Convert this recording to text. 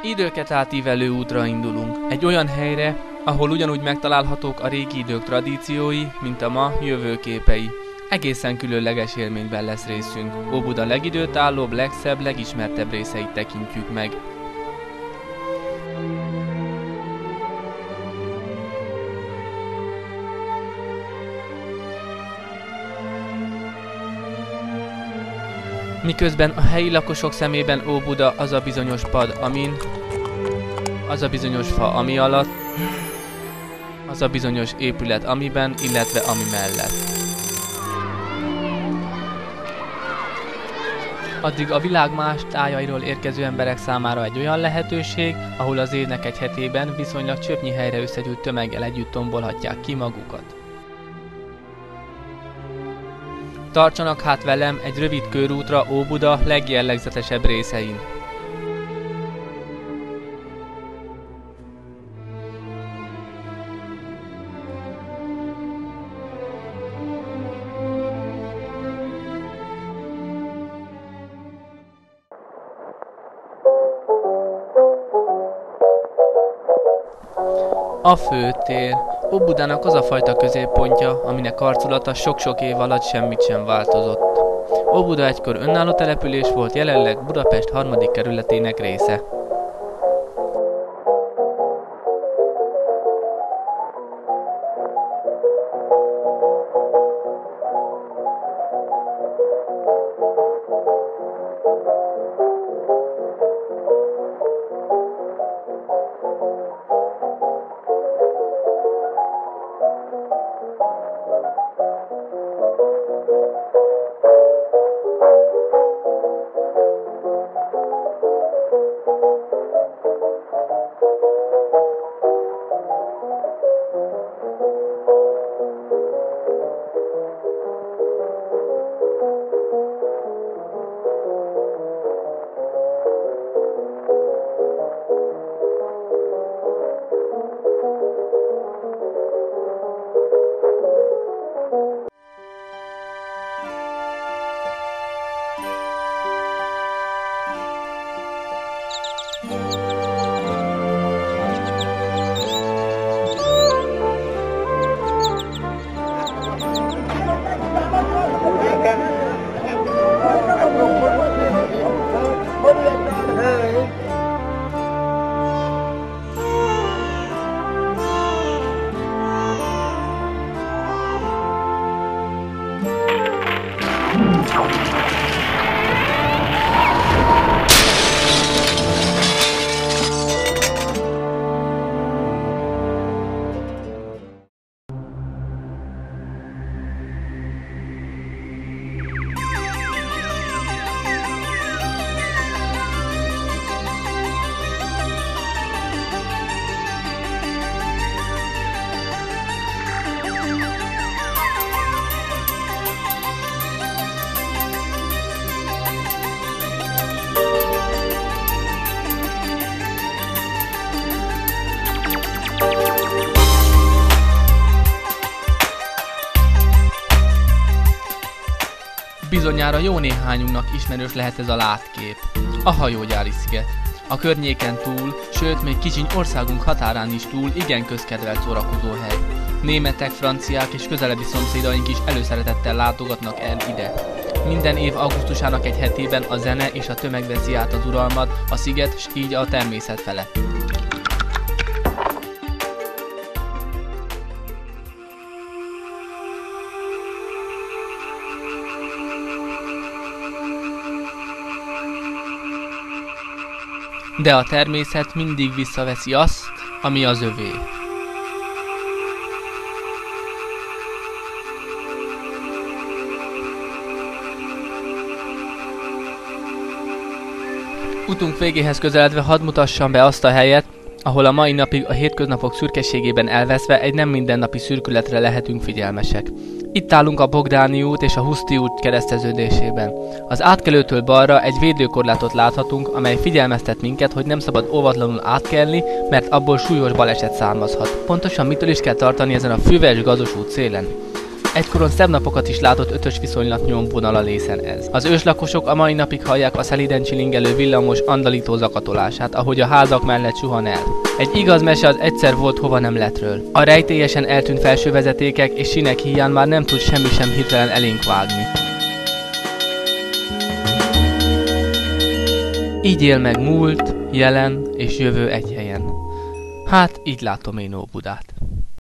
Időket átívelő útra indulunk. Egy olyan helyre, ahol ugyanúgy megtalálhatók a régi idők tradíciói, mint a ma jövőképei. Egészen különleges élményben lesz részünk. Óbuda legidőtállóbb, legszebb, legismertebb részeit tekintjük meg. Miközben a helyi lakosok szemében Óbuda az a bizonyos pad, amin, az a bizonyos fa, ami alatt, az a bizonyos épület, amiben, illetve ami mellett. Addig a világ más tájairól érkező emberek számára egy olyan lehetőség, ahol az évnek egy hetében viszonylag csöpnyi helyre összegyűlt tömeggel együtt tombolhatják ki magukat. Tartsanak hát velem egy rövid körútra Óbuda legjellegzetesebb részein. A főtér. Óbudának az a fajta középpontja, aminek arculata sok-sok év alatt semmit sem változott. Óbuda egykor önálló település volt, jelenleg Budapest 3. kerületének része. Bizonyára jó néhányunknak ismerős lehet ez a látkép. A hajógyári sziget. A környéken túl, sőt még kicsiny országunk határán is túl igen közkedvelt szórakozóhely. Németek, franciák és közelebbi szomszédaink is előszeretettel látogatnak el ide. Minden év augusztusának egy hetében a zene és a tömeg veszi át az uralmat a sziget s így a természet felett. De a természet mindig visszaveszi azt, ami az övé. Utunk végéhez közeledve hadd mutassam be azt a helyet, ahol a mai napig a hétköznapok szürkeségében elveszve egy nem mindennapi szürkületre lehetünk figyelmesek. Itt állunk a Bogdáni út és a Huszti út kereszteződésében. Az átkelőtől balra egy védőkorlátot láthatunk, amely figyelmeztet minket, hogy nem szabad óvatlanul átkelni, mert abból súlyos baleset származhat. Pontosan mitől is kell tartani ezen a füves gazos út szélen? Egykoron szebb napokat is látott ötös viszonylat nyomvonal a lészen ez. Az őslakosok a mai napig hallják a szelíden csilingelő villamos andalító zakatolását, ahogy a házak mellett suhan el. Egy igaz mese az egyszer volt hova nem lettről. A rejtélyesen eltűnt felsővezetékek és sinek híján már nem tud semmi sem hirtelen elénk vágni. Így él meg múlt, jelen és jövő egy helyen. Hát így látom én Óbudát.